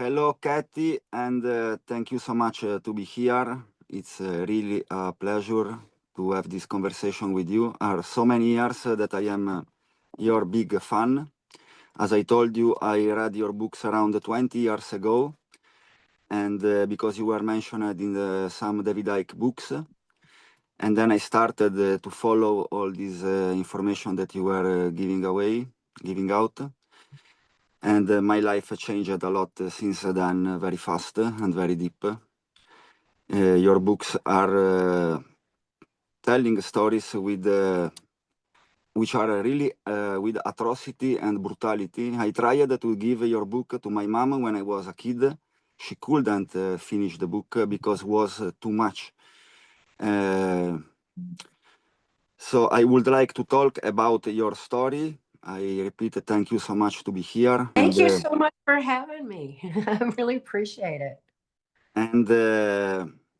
Hello, Kathy, and thank you so much to be here. It's really a pleasure to have this conversation with you. Are so many years that I am your big fan. As I told you, I read your books around 20 years ago, and because you were mentioned in some David Icke books. And then I started to follow all this information that you were giving out. And my life changed a lot since then, very fast and very deep. Your books are telling stories with which are really with atrocity and brutality. I tried to give your book to my mom when I was a kid. She couldn't finish the book because it was too much. So I would like to talk about your story. I repeat, thank you so much to be here. Thank you so much for having me. I really appreciate it. And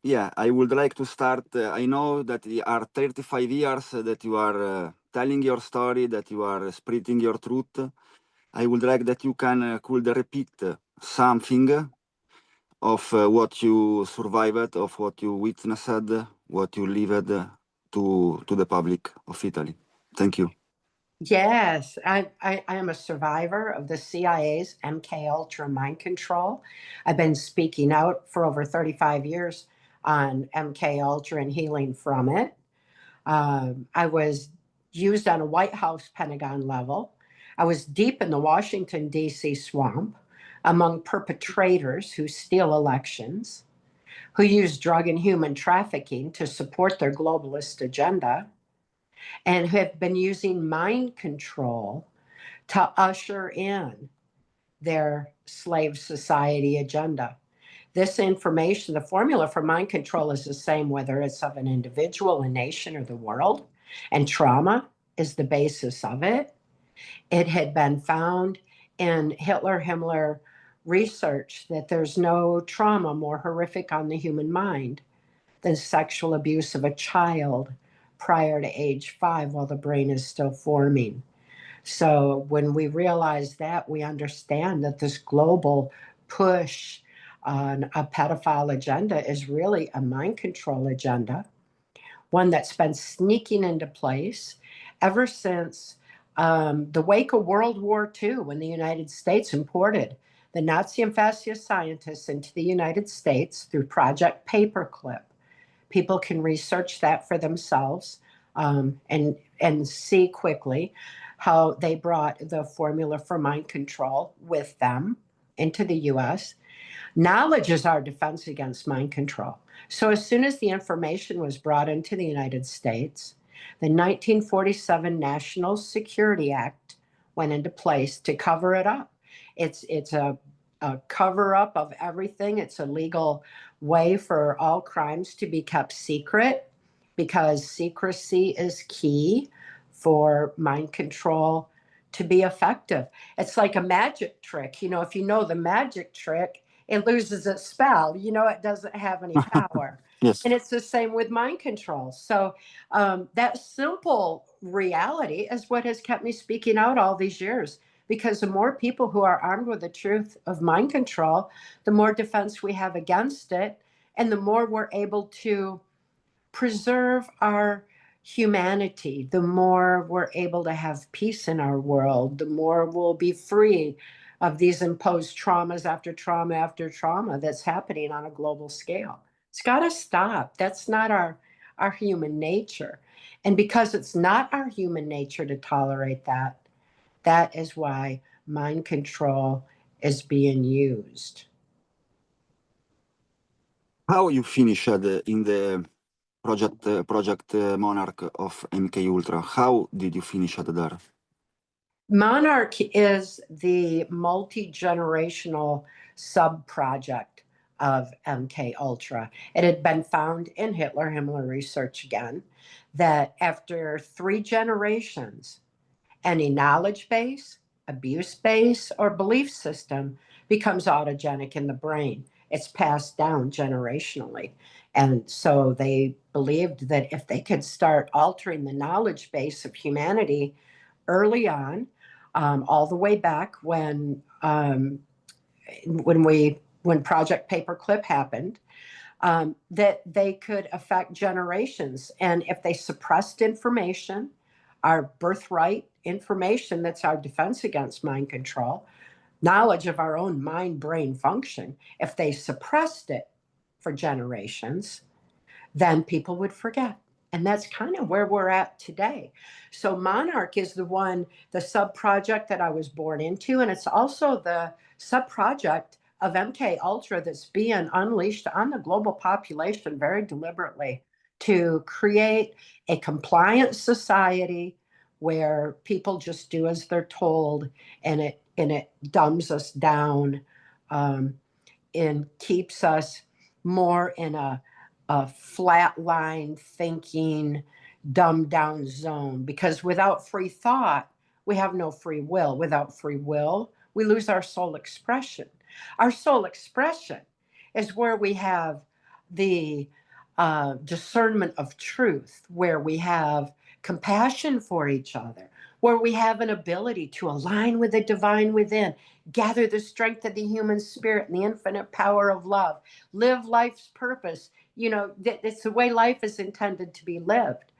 yeah, I would like to start. I know that you are 35 years that you are telling your story, that you are spreading your truth. I would like that you could repeat something of what you survived, of what you witnessed, what you lived to the public of Italy. Thank you. Yes, I am a survivor of the CIA's MK Ultra mind control. I've been speaking out for over 35 years on MK Ultra and healing from it. I was used on a White House Pentagon level. I was deep in the Washington, D.C. swamp among perpetrators who steal elections, who use drug and human trafficking to support their globalist agenda, and have been using mind control to usher in their slave society agenda. This information, the formula for mind control is the same whether it's of an individual, a nation, or the world, and trauma is the basis of it. It had been found in Himmler research that there's no trauma more horrific on the human mind than sexual abuse of a child prior to age 5 while the brain is still forming. So when we realize that, we understand that this global push on a pedophile agenda is really a mind control agenda, one that's been sneaking into place ever since the wake of World War II, when the United States imported the Nazi and fascist scientists into the United States through Project Paperclip. People can research that for themselves and see quickly how they brought the formula for mind control with them into the US. Knowledge is our defense against mind control. So as soon as the information was brought into the United States, the 1947 National Security Act went into place to cover it up. It's a cover up of everything. It's a legal way for all crimes to be kept secret because secrecy is key for mind control to be effective. It's like a magic trick. You know, if you know the magic trick, it loses its spell. You know, it doesn't have any power. Yes. And it's the same with mind control. So that simple reality is what has kept me speaking out all these years. Because the more people who are armed with the truth of mind control, the more defense we have against it, and the more we're able to preserve our humanity, the more we're able to have peace in our world, the more we'll be free of these imposed traumas after trauma after trauma that's happening on a global scale. It's got to stop. That's not our human nature. And because it's not our human nature to tolerate that, that is why mind control is being used. How you finished in the Project Monarch of MK Ultra? How did you finish there? Monarch is the multi-generational sub-project of MK Ultra. It had been found in Himmler research again that after 3 generations, any knowledge base, abuse base, or belief system becomes autogenic in the brain. It's passed down generationally. And so they believed that if they could start altering the knowledge base of humanity early on, all the way back when when Project Paperclip happened, that they could affect generations. And if they suppressed information, our birthright information, that's our defense against mind control, knowledge of our own mind-brain function, if they suppressed it for generations, then people would forget. And that's kind of where we're at today. So Monarch is the sub-project that I was born into, and it's also the sub-project of MK Ultra that's being unleashed on the global population very deliberately to create a compliant society where people just do as they're told, and it dumbs us down, and keeps us more in a flatline thinking, dumbed down zone. Because without free thought, we have no free will. Without free will, we lose our soul expression. Our soul expression is where we have the discernment of truth, where we have compassion for each other, where we have an ability to align with the divine within, gather the strength of the human spirit and the infinite power of love, live life's purpose. It's the way life is intended to be lived.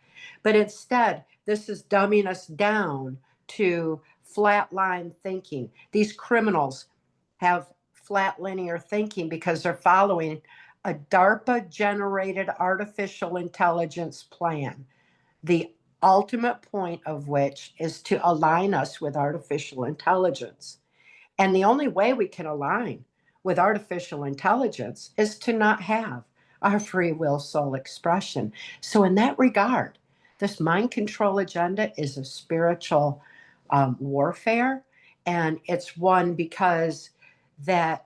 But instead, this is dumbing us down to flatline thinking. These criminals have flat linear thinking because they're following a DARPA-generated artificial intelligence plan, the ultimate point of which is to align us with artificial intelligence. And the only way we can align with artificial intelligence is to not have our free will soul expression. So in that regard, this mind control agenda is a spiritual warfare, and it's one because that's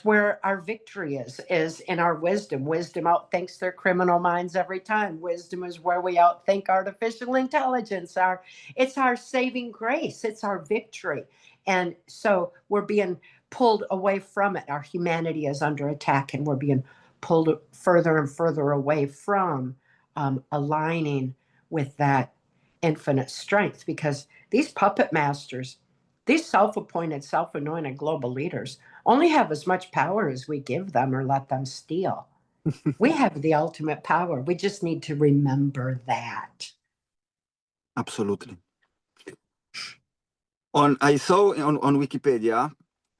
where our victory is in our wisdom. Wisdom outthinks their criminal minds every time. Wisdom is where we outthink artificial intelligence. It's our saving grace. It's our victory. And so we're being pulled away from it. Our humanity is under attack, and we're being pulled further and further away from aligning with that infinite strength, because these puppet masters, these self-appointed, self-anointed global leaders only have as much power as we give them or let them steal. We have the ultimate power. We just need to remember that. Absolutely. I saw on Wikipedia,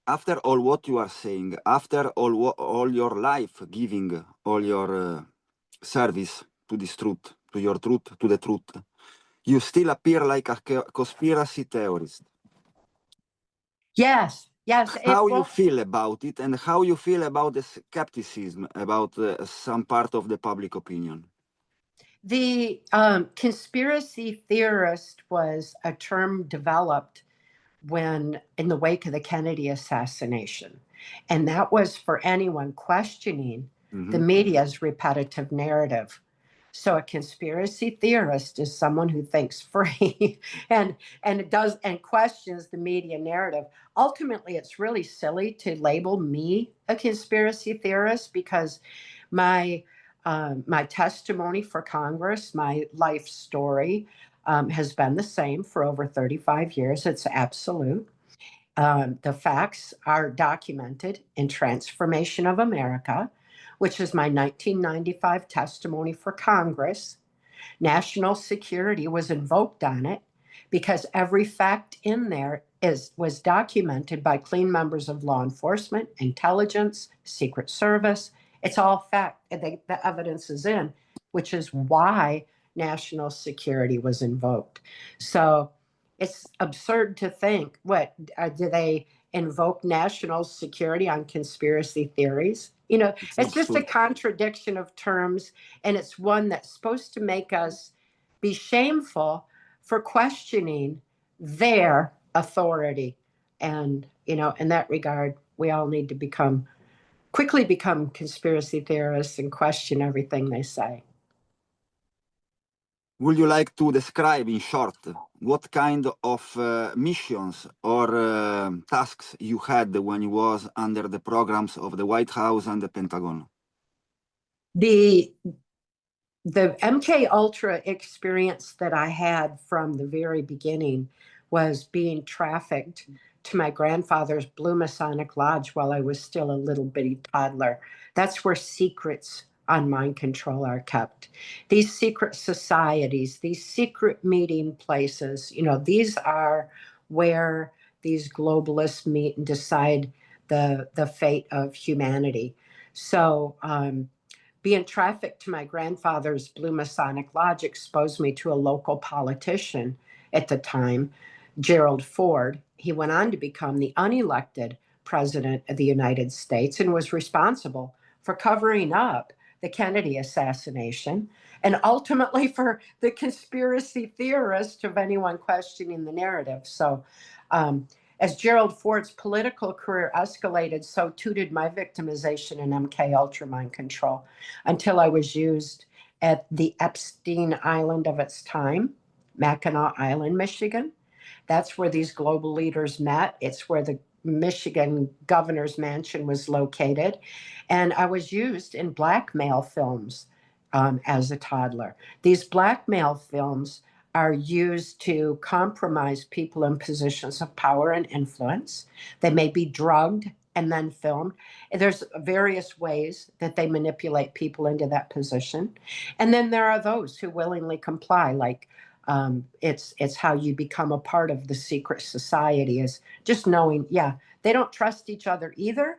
after all what you are saying, after all your life giving, all your service to this truth, to your truth, to the truth, you still appear like a conspiracy theorist. Yes. How you feel about it, and how you feel about the skepticism about some part of the public opinion? The conspiracy theorist was a term developed in the wake of the Kennedy assassination. And that was for anyone questioning the media's repetitive narrative. So a conspiracy theorist is someone who thinks free and questions the media narrative. Ultimately, it's really silly to label me a conspiracy theorist, because my testimony for Congress, my life story, has been the same for over 35 years. It's absolute. The facts are documented in Transformation of America, which is my 1995 testimony for Congress. National security was invoked on it because every fact in there was documented by clean members of law enforcement, intelligence, Secret Service. It's all fact. The evidence is in, which is why national security was invoked. So it's absurd to think, do they invoke national security on conspiracy theories? It's just a contradiction of terms, and it's one that's supposed to make us be shameful for questioning their authority. And, in that regard, we all need to quickly become conspiracy theorists and question everything they say. Would you like to describe in short what kind of missions or tasks you had when you was under the programs of the White House and the Pentagon? The MK Ultra experience that I had from the very beginning was being trafficked to my grandfather's Blue Masonic Lodge while I was still a little bitty toddler. That's where secrets on mind control are kept. These secret societies, these secret meeting places, you know, these are where these globalists meet and decide the fate of humanity. So being trafficked to my grandfather's Blue Masonic Lodge exposed me to a local politician at the time, Gerald Ford. He went on to become the unelected president of the United States and was responsible for covering up the Kennedy assassination and ultimately for the conspiracy theorist of anyone questioning the narrative. So as Gerald Ford's political career escalated, so too did my victimization in MK Ultra mind control, until I was used at the Epstein Island of its time, Mackinac Island, Michigan. That's where these global leaders met. It's where the Michigan governor's mansion was located. And I was used in blackmail films as a toddler. These blackmail films are used to compromise people in positions of power and influence. They may be drugged and then filmed. There's various ways that they manipulate people into that position. And then there are those who willingly comply, like it's how you become a part of the secret society, is just knowing, yeah, they don't trust each other either.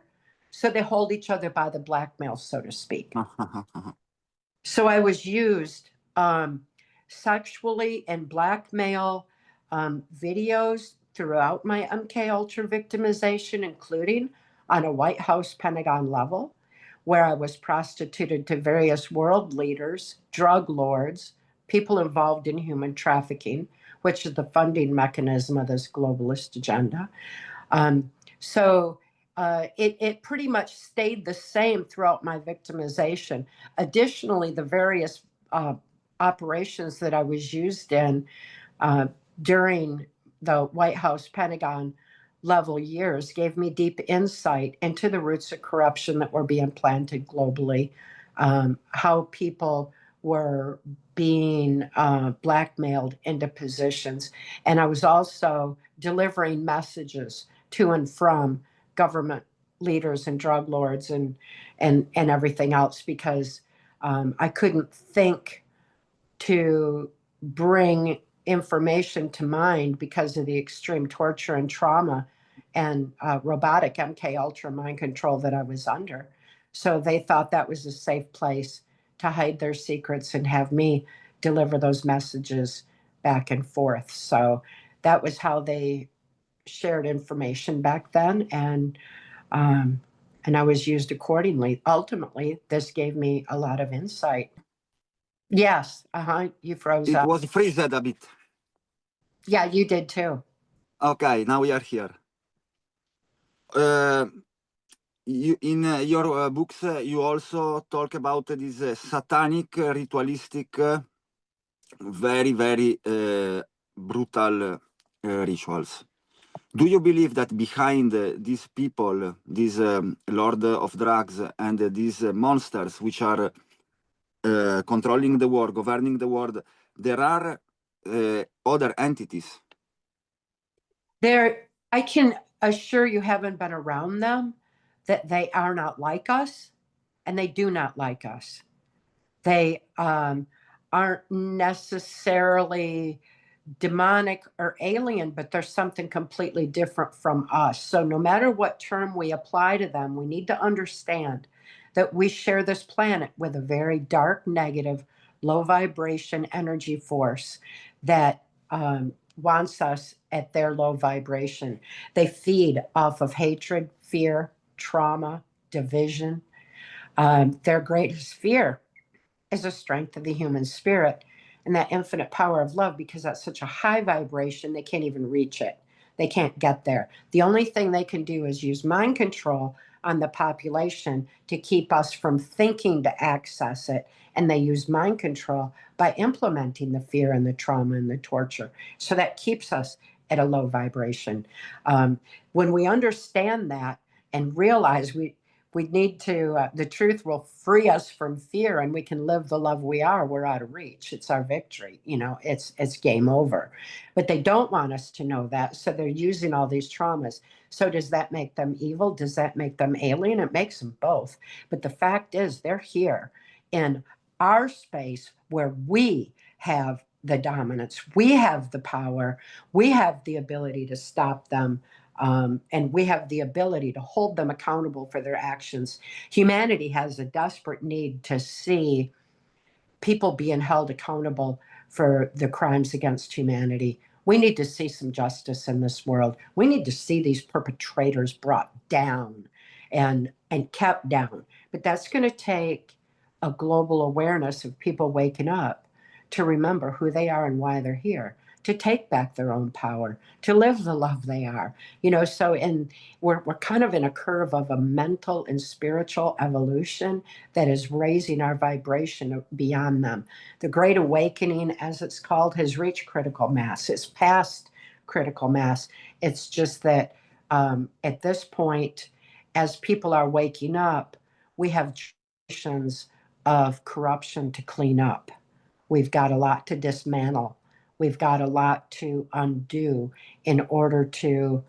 So they hold each other by the blackmail, so to speak. So I was used sexually and blackmail videos throughout my MK Ultra victimization, including on a White House Pentagon level, where I was prostituted to various world leaders, drug lords, people involved in human trafficking, which is the funding mechanism of this globalist agenda. It pretty much stayed the same throughout my victimization. Additionally, the various operations that I was used in during the White House Pentagon level years gave me deep insight into the roots of corruption that were being planted globally, how people were being blackmailed into positions. And I was also delivering messages to and from government leaders and drug lords and everything else, because I couldn't think to bring information to mind because of the extreme torture and trauma and robotic MK Ultra mind control that I was under. So they thought that was a safe place to hide their secrets and have me deliver those messages back and forth. So that was how they shared information back then, and I was used accordingly. Ultimately, this gave me a lot of insight. Yes, you froze up. It was freezed a bit. Yeah, you did too. Okay, now we are here. In your books, you also talk about these satanic, ritualistic, very, very brutal rituals. Do you believe that behind these people, these lord of drugs and these monsters which are controlling the world, governing the world, there are other entities? I can assure you, haven't been around them, that they are not like us, and they do not like us. They aren't necessarily demonic or alien, but there's something completely different from us. So no matter what term we apply to them, we need to understand that we share this planet with a very dark, negative, low vibration energy force that wants us at their low vibration. They feed off of hatred, fear, trauma, division. Their greatest fear is the strength of the human spirit and that infinite power of love, because that's such a high vibration, they can't even reach it. They can't get there. The only thing they can do is use mind control on the population to keep us from thinking to access it. And they use mind control by implementing the fear and the trauma and the torture. So that keeps us at a low vibration. When we understand that and realize We need to, the truth will free us from fear and we can live the love we are. We're out of reach. It's our victory. You know, it's game over. But they don't want us to know that. So they're using all these traumas. So does that make them evil? Does that make them alien? It makes them both. But the fact is, they're here in our space where we have the dominance. We have the power. We have the ability to stop them. And we have the ability to hold them accountable for their actions. Humanity has a desperate need to see people being held accountable for the crimes against humanity. We need to see some justice in this world. We need to see these perpetrators brought down and kept down. But that's going to take a global awareness of people waking up to remember who they are and why they're here, to take back their own power, to live the love they are. You know, so we're kind of in a curve of a mental and spiritual evolution that is raising our vibration beyond them. The Great Awakening, as it's called, has reached critical mass. It's past critical mass. It's just that at this point, as people are waking up, we have generations of corruption to clean up. We've got a lot to dismantle. We've got a lot to undo in order to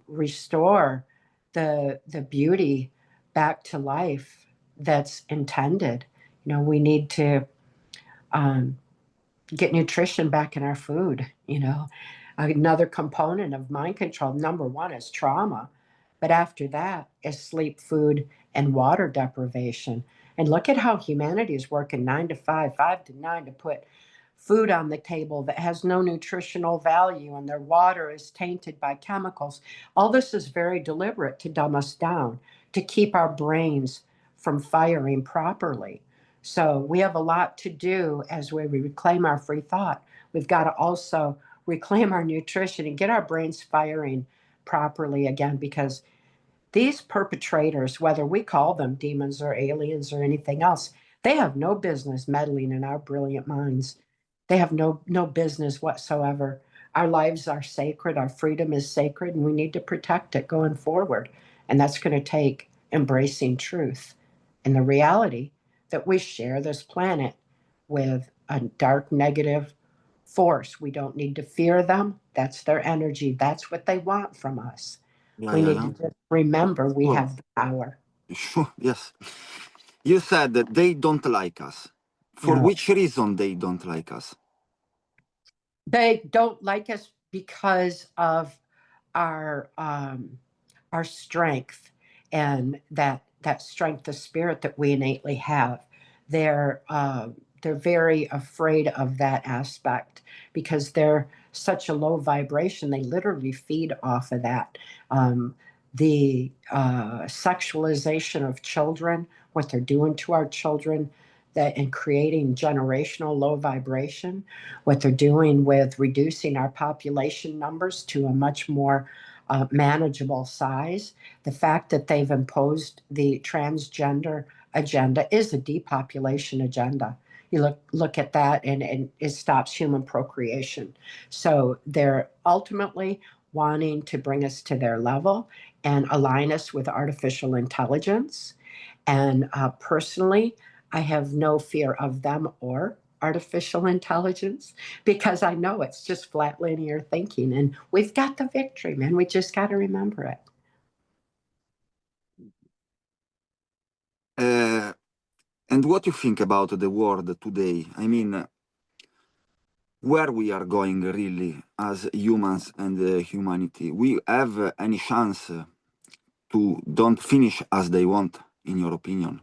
restore the beauty back to life that's intended. You know, we need to get nutrition back in our food. You know, another component of mind control, number one, is trauma. But after that is sleep, food, and water deprivation. And look at how humanity is working 9 to 5, 5 to 9 to put food on the table that has no nutritional value, and their water is tainted by chemicals. All this is very deliberate to dumb us down, to keep our brains from firing properly. So we have a lot to do as we reclaim our free thought. We've got to also reclaim our nutrition and get our brains firing properly again, because these perpetrators, whether we call them demons or aliens or anything else, they have no business meddling in our brilliant minds. They have no business whatsoever. Our lives are sacred. Our freedom is sacred, and we need to protect it going forward. And that's going to take embracing truth and the reality that we share this planet with a dark, negative force. We don't need to fear them. That's their energy. That's what they want from us. Yeah, We yeah, need yeah. to just remember we Sure. have the power. Sure, yes. You said that they don't like us. For No. which reason they don't like us? They don't like us because of our strength, and that strength of spirit that we innately have. They're very afraid of that aspect because they're such a low vibration. They literally feed off of that. The sexualization of children, what they're doing to our children, that in creating generational low vibration, what they're doing with reducing our population numbers to a much more manageable size. The fact that they've imposed the transgender agenda is a depopulation agenda. You look at that, and it stops human procreation. So they're ultimately wanting to bring us to their level and align us with artificial intelligence. And personally, I have no fear of them or artificial intelligence, because I know it's just flat linear thinking, and we've got the victory, man. We just got to remember it. And what you think about the world today? I mean, where we are going really as humans and humanity? We have any chance to don't finish as they want, in your opinion?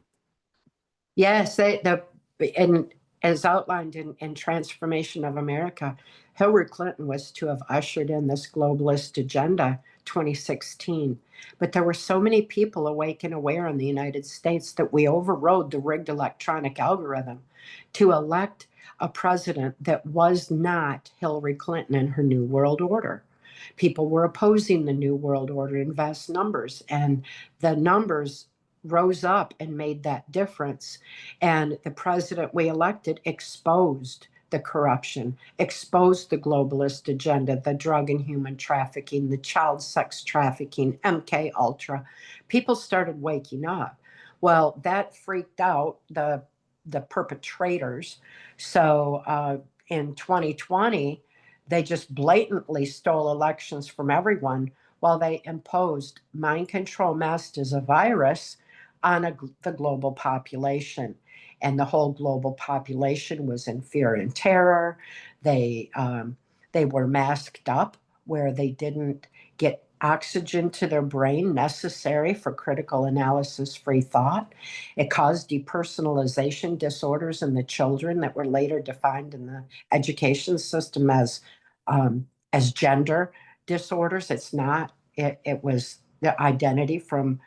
Yes, and as outlined in Transformation of America, Hillary Clinton was to have ushered in this globalist agenda 2016. But there were so many people awake and aware in the United States that we overrode the rigged electronic algorithm to elect a president that was not Hillary Clinton and her New World Order. People were opposing the New World Order in vast numbers, and the numbers rose up and made that difference. And the president we elected exposed the corruption, exposed the globalist agenda, the drug and human trafficking, the child sex trafficking, MK Ultra. People started waking up. Well, that freaked out the perpetrators. So in 2020, they just blatantly stole elections from everyone while they imposed mind control masked as a virus on the global population. And the whole global population was in fear and terror. They were masked up where they didn't get oxygen to their brain necessary for critical analysis free thought. It caused depersonalization disorders in the children that were later defined in the education system as gender disorders. It's not. It was the identity from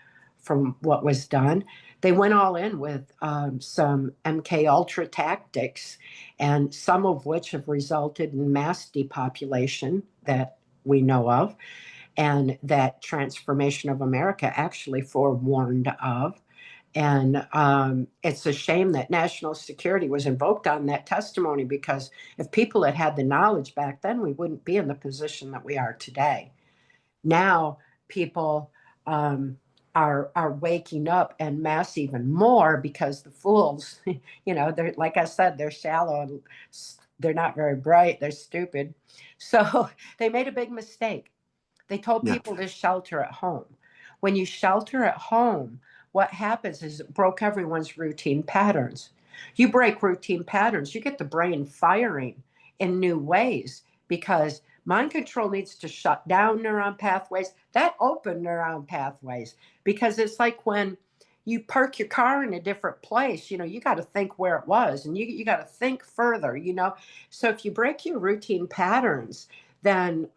what was done. They went all in with some MK Ultra tactics, and some of which have resulted in mass depopulation that we know of, and that Transformation of America actually forewarned of. And it's a shame that national security was invoked on that testimony, because if people had had the knowledge back then, we wouldn't be in the position that we are today. Now people are waking up en masse even more, because the fools, they're, like I said, they're shallow and they're not very bright. They're stupid. So they made a big mistake. They told people to shelter at home. When you shelter at home, what happens is it broke everyone's routine patterns. You break routine patterns, you get the brain firing in new ways, because mind control needs to shut down neuron pathways that open neuron pathways. Because it's like when you park your car in a different place, you got to think where it was, and you got to think further, So if you break your routine patterns, then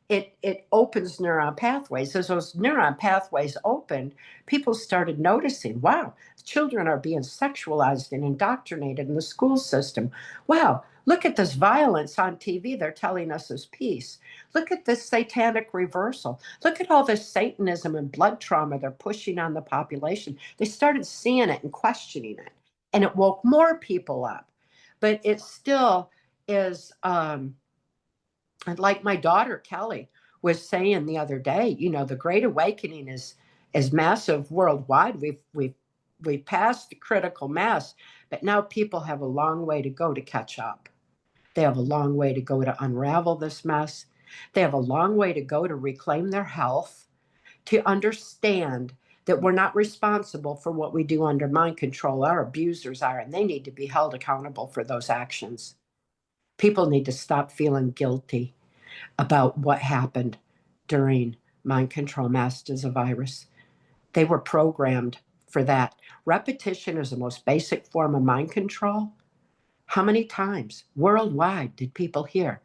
it opens neuron pathways. As those neuron pathways opened, people started noticing, wow, children are being sexualized and indoctrinated in the school system. Wow, look at this violence on TV. They're telling us is peace. Look at this satanic reversal. Look at all this Satanism and blood trauma they're pushing on the population. They started seeing it and questioning it, and it woke more people up. But it still is, like my daughter Kelly was saying the other day, the Great Awakening is massive worldwide. We've passed the critical mass, but now people have a long way to go to catch up. They have a long way to go to unravel this mess. They have a long way to go to reclaim their health, to understand that we're not responsible for what we do under mind control. Our abusers are, and they need to be held accountable for those actions. People need to stop feeling guilty about what happened during mind control masked as a virus. They were programmed for that. Repetition is the most basic form of mind control. How many times worldwide did people hear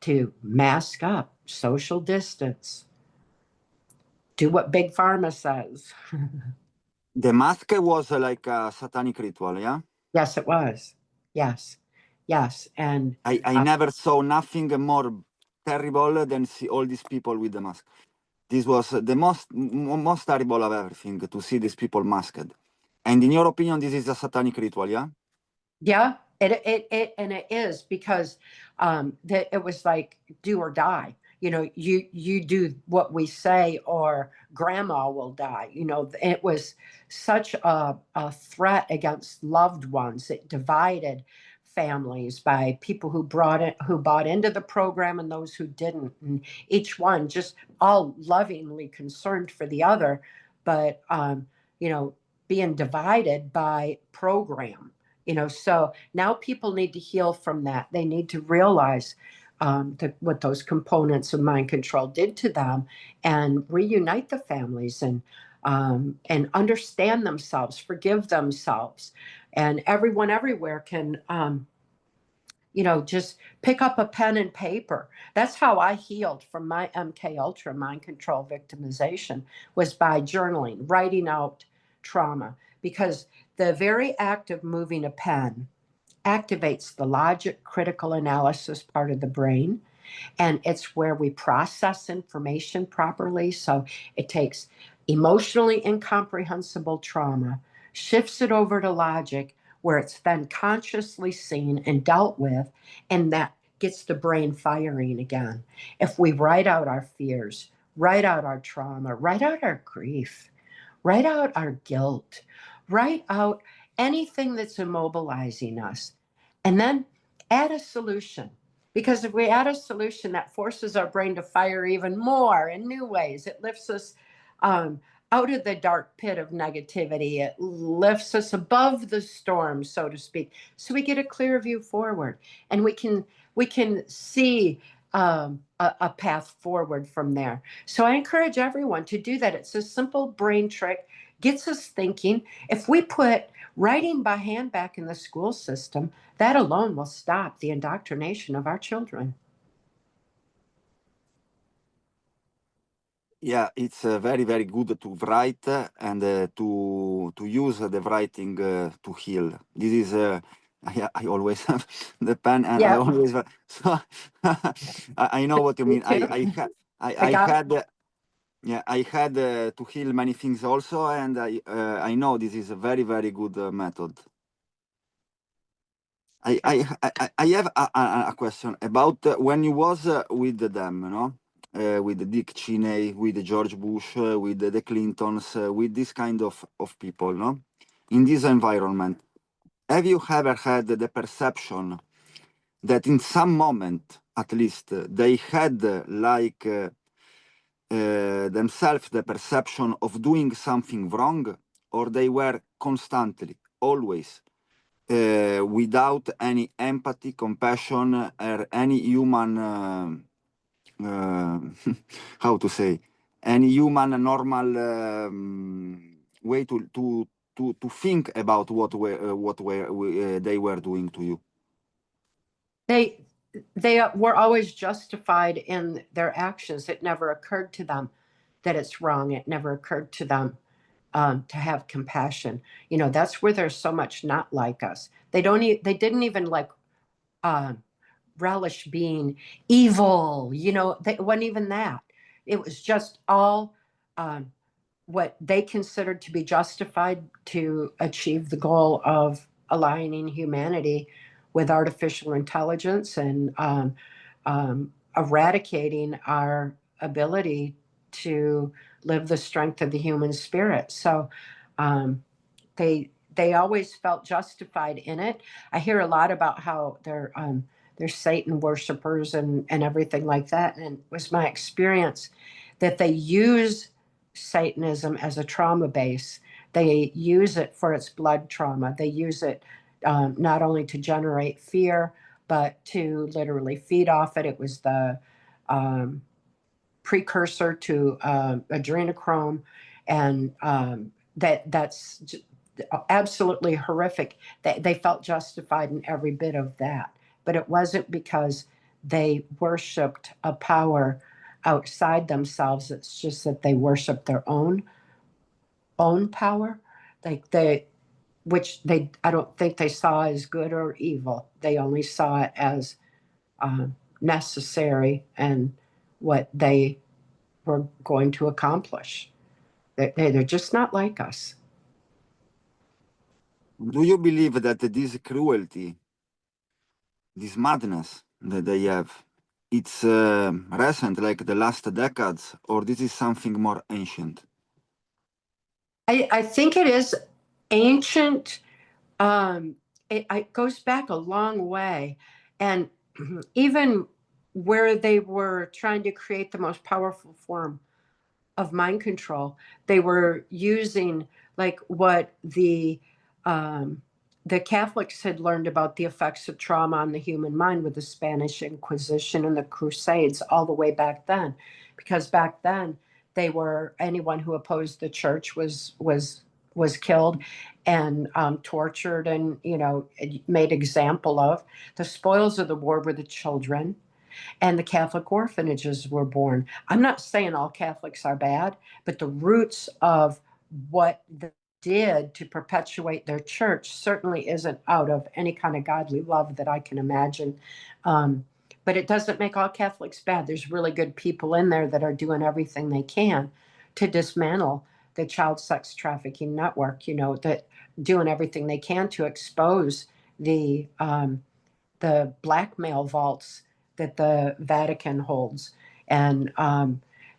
to mask up, social distance, do what Big Pharma says? The mask was like a satanic ritual, yeah? Yes, it was. Yes. And I never saw nothing more terrible than see all these people with the mask. This was the most terrible of everything, to see these people masked. And in your opinion, this is a satanic ritual, yeah? Yeah, it is, because it was like do or die. You do what we say or grandma will die. It was such a threat against loved ones. It divided families by people who bought into the program and those who didn't, and each one just all lovingly concerned for the other, but being divided by program. So now people need to heal from that. They need to realize what those components of mind control did to them, and reunite the families, and understand themselves, forgive themselves. And everyone everywhere can, just pick up a pen and paper. That's how I healed from my MK Ultra mind control victimization, was by journaling, writing out trauma, because the very act of moving a pen activates the logic, critical analysis part of the brain. And it's where we process information properly. So it takes emotionally incomprehensible trauma, shifts it over to logic, where it's then consciously seen and dealt with, and that gets the brain firing again. If we write out our fears, write out our trauma, write out our grief, write out our guilt, write out anything that's immobilizing us, and then add a solution. Because if we add a solution, that forces our brain to fire even more in new ways. It lifts us out of the dark pit of negativity. It lifts us above the storm, so to speak, so we get a clear view forward, and we can see a path forward from there. So I encourage everyone to do that. It's a simple brain trick, gets us thinking. If we put writing by hand back in the school system, that alone will stop the indoctrination of our children. Yeah, it's very, very good to write and to use the writing to heal. This is I always have the pen, and I Yeah. always so I know what you mean. too. I had yeah, I had to heal many things also, and I know this is a very, very good method. I have a question about when you was with them, you know, with Dick Cheney, with George Bush, with the Clintons, with this kind of people, no? In this environment, have you ever had the perception that in some moment, at least, they had like themselves the perception of doing something wrong, or they were constantly, always, without any empathy, compassion, or any human, how to say, any human normal way to think about what they were doing to you? They were always justified in their actions. It never occurred to them that it's wrong. It never occurred to them to have compassion. You know, that's where there's so much not like us. They didn't even like relish being evil. You know, it wasn't even that. It was just all what they considered to be justified to achieve the goal of aligning humanity with artificial intelligence and eradicating our ability to live the strength of the human spirit. So they always felt justified in it. I hear a lot about how they're Satan worshipers and everything like that. And it was my experience that they use Satanism as a trauma base. They use it for its blood trauma. They use it not only to generate fear, but to literally feed off it. It was the precursor to adrenochrome, and that's absolutely horrific. They felt justified in every bit of that, but it wasn't because they worshipped a power outside themselves. It's just that they worshiped their own power, which I don't think they saw as good or evil. They only saw it as necessary and what they were going to accomplish. They're just not like us. Do you believe that this cruelty, this madness that they have, it's recent, like the last decades, or this is something more ancient? I think it is ancient. It goes back a long way. And even where they were trying to create the most powerful form of mind control, they were using like what the Catholics had learned about the effects of trauma on the human mind with the Spanish Inquisition and the Crusades all the way back then. Because back then, anyone who opposed the church was killed and tortured and, you know, made example of. The spoils of the war were the children, and the Catholic orphanages were born. I'm not saying all Catholics are bad, but the roots of what they did to perpetuate their church certainly isn't out of any kind of godly love that I can imagine. But it doesn't make all Catholics bad. There's really good people in there that are doing everything they can to dismantle the child sex trafficking network, you know, that doing everything they can to expose the blackmail vaults that the Vatican holds, and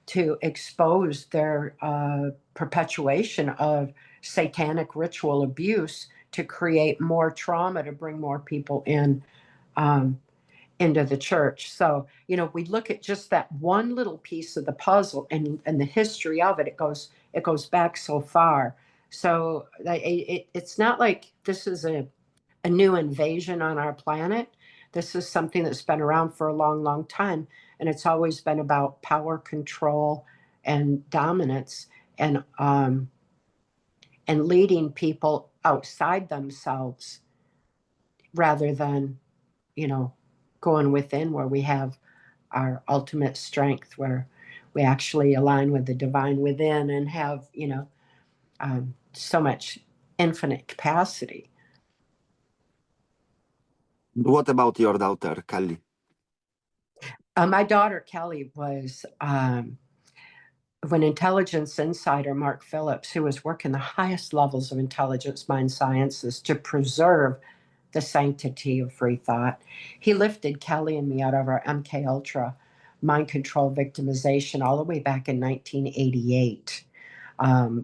to expose their perpetuation of satanic ritual abuse to create more trauma, to bring more people in into the church. So, you know, we look at just that one little piece of the puzzle, and the history of it. It goes back so far. So it's not like this is a new invasion on our planet. This is something that's been around for a long, long time, and it's always been about power, control, and dominance, and leading people outside themselves rather than, you know, going within, where we have our ultimate strength, where we actually align with the divine within and have, you know, so much infinite capacity. What about your daughter, Kelly? My daughter, Kelly, was when intelligence insider Mark Phillips, who was working the highest levels of intelligence mind sciences to preserve the sanctity of free thought, he lifted Kelly and me out of our MK Ultra mind control victimization all the way back in 1988.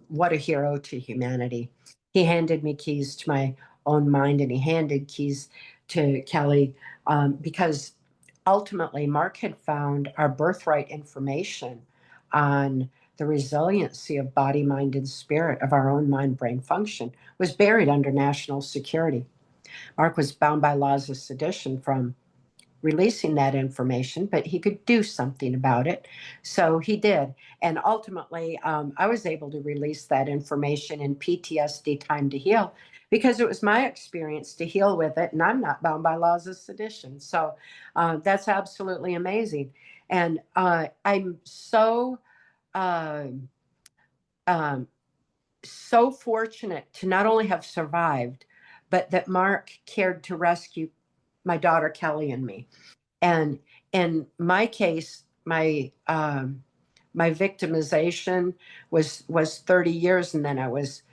What a hero to humanity. He handed me keys to my own mind, and he handed keys to Kelly because ultimately Mark had found our birthright information on the resiliency of body, mind, and spirit of our own mind brain function was buried under national security. Mark was bound by laws of sedition from releasing that information, but he could do something about it. So he did. And ultimately, I was able to release that information in PTSD Time to Heal because it was my experience to heal with it, and I'm not bound by laws of sedition. So that's absolutely amazing. And I'm so so fortunate to not only have survived, but that Mark cared to rescue my daughter Kelly and me. And in my case, my victimization was 30 years, and then I was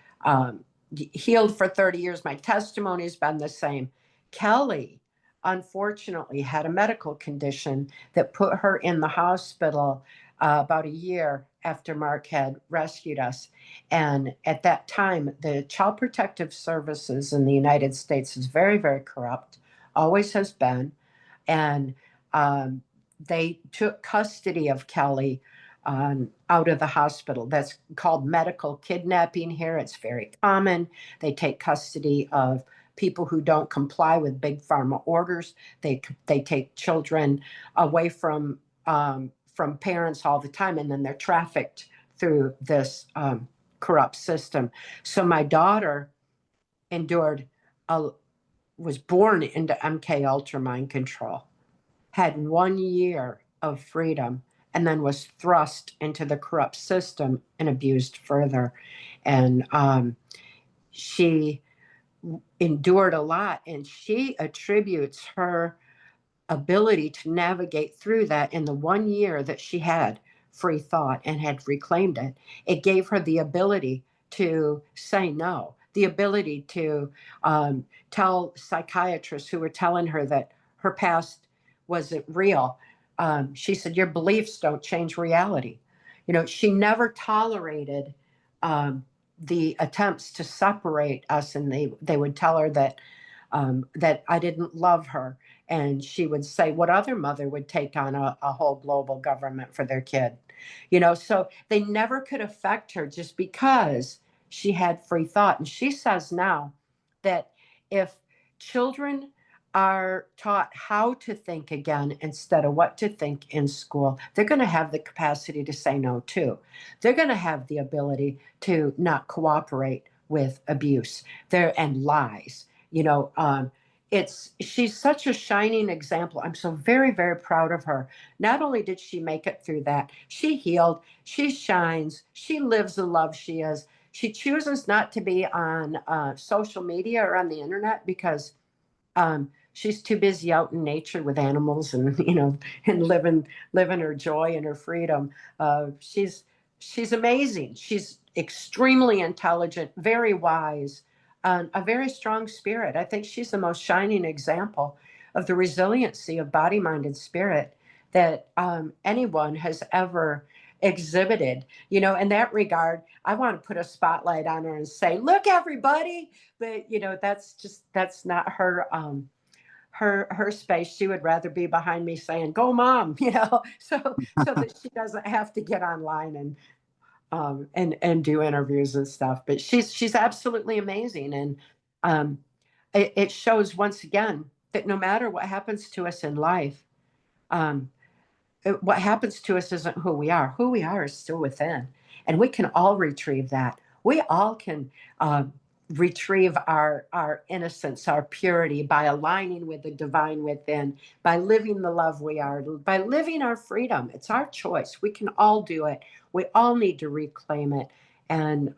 healed for 30 years. My testimony has been the same. Kelly, unfortunately, had a medical condition that put her in the hospital about a year after Mark had rescued us. And at that time, the Child Protective Services in the United States is very, very corrupt, always has been. And they took custody of Kelly out of the hospital. That's called medical kidnapping here. It's very common. They take custody of people who don't comply with big pharma orders. They take children away from parents all the time, and then they're trafficked through this corrupt system. So my daughter was born into MK Ultra mind control, had 1 year of freedom, and then was thrust into the corrupt system and abused further. And she endured a lot, and she attributes her ability to navigate through that in the 1 year that she had free thought and had reclaimed it. It gave her the ability to say no, the ability to tell psychiatrists who were telling her that her past wasn't real. She said, your beliefs don't change reality. You know, she never tolerated the attempts to separate us, and they would tell her that I didn't love her. And she would say, what other mother would take on a whole global government for their kid? You know, so they never could affect her just because she had free thought. And she says now that if children are taught how to think again instead of what to think in school, they're going to have the capacity to say no too. They're going to have the ability to not cooperate with abuse and lies. You know, she's such a shining example. I'm so very, very proud of her. Not only did she make it through that, she healed, she shines, she lives the love she is. She chooses not to be on social media or on the internet because she's too busy out in nature with animals and, you know, and living her joy and her freedom. She's she's amazing. She's extremely intelligent, very wise, a very strong spirit. I think she's the most shining example of the resiliency of body, mind, and spirit that anyone has ever exhibited. You know, in that regard, I want to put a spotlight on her and say, look, everybody. But, you know, that's not her her space. She would rather be behind me saying, go mom, you know, so that she doesn't have to get online and do interviews and stuff. But she's absolutely amazing. And it shows once again that no matter what happens to us in life, what happens to us isn't who we are. Who we are is still within. And we can all retrieve that. We all can retrieve our innocence, our purity, by aligning with the divine within, by living the love we are, by living our freedom. It's our choice. We can all do it. We all need to reclaim it. And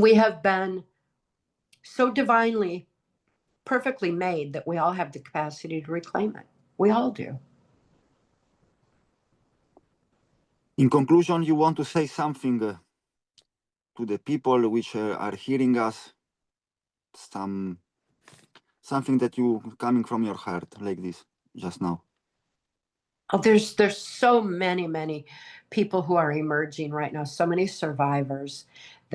we have been so divinely, perfectly made that we all have the capacity to reclaim it. We all do. In conclusion, you want to say something to the people which are hearing us, something that you coming from your heart like this just now? Oh, there's so many people who are emerging right now, so many survivors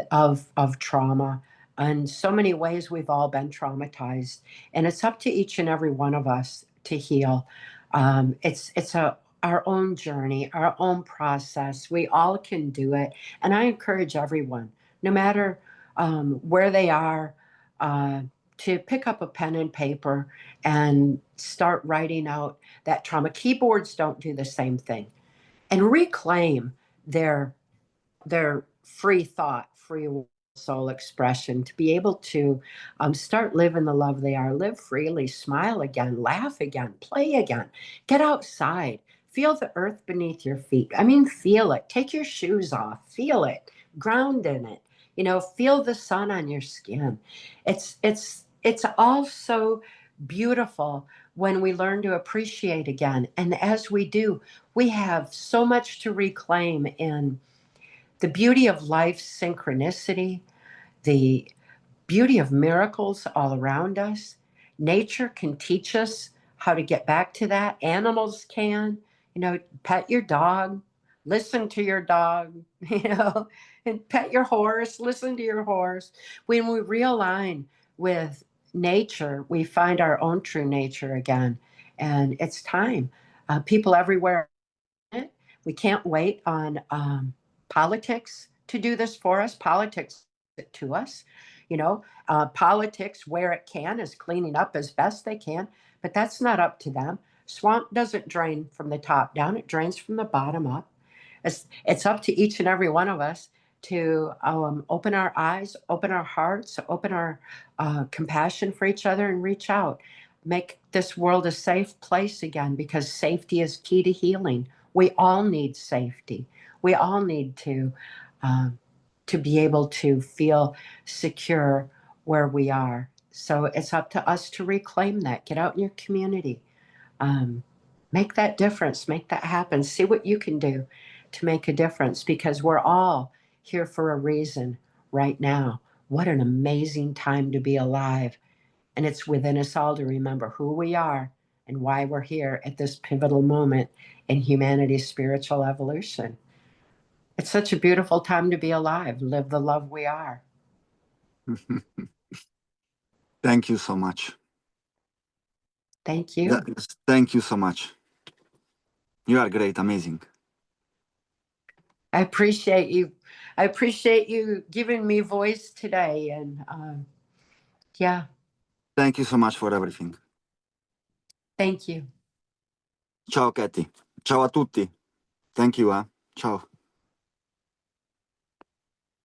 of trauma, and so many ways we've all been traumatized, and it's up to each and every one of us to heal. It's our own journey, our own process. We all can do it, and I encourage everyone, no matter where they are, to pick up a pen and paper and start writing out that trauma. Keyboards don't do the same thing. And reclaim their free thought, free soul expression, to be able to start living the love they are, live freely, smile again, laugh again, play again, get outside, feel the earth beneath your feet. I mean, feel it. Take your shoes off, feel it, ground in it, you know, feel the sun on your skin. It's all so beautiful when we learn to appreciate again. And as we do, we have so much to reclaim in the beauty of life's synchronicity, the beauty of miracles all around us. Nature can teach us how to get back to that. Animals can, you know, pet your dog, listen to your dog, you know, and pet your horse, listen to your horse. When we realign with nature, we find our own true nature again. And it's time. People everywhere, we can't wait on politics to do this for us. Politics to us, you know, politics where it can is cleaning up as best they can, but that's not up to them. Swamp doesn't drain from the top down, it drains from the bottom up. It's up to each and every one of us to open our eyes, open our hearts, open our compassion for each other, and reach out. Make this world a safe place again, because safety is key to healing. We all need safety. We all need to be able to feel secure where we are. So it's up to us to reclaim that. Get out in your community. Make that difference. Make that happen. See what you can do to make a difference, because we're all here for a reason right now. What an amazing time to be alive. And it's within us all to remember who we are and why we're here at this pivotal moment in humanity's spiritual evolution. It's such a beautiful time to be alive. Live the love we are. Thank you so much. Thank you. Thank you so much. You are great, amazing. I appreciate you. I appreciate you giving me voice today. And yeah. Thank you so much for everything. Thank you. Ciao, Cathy. Ciao a tutti. Thank you. Ciao.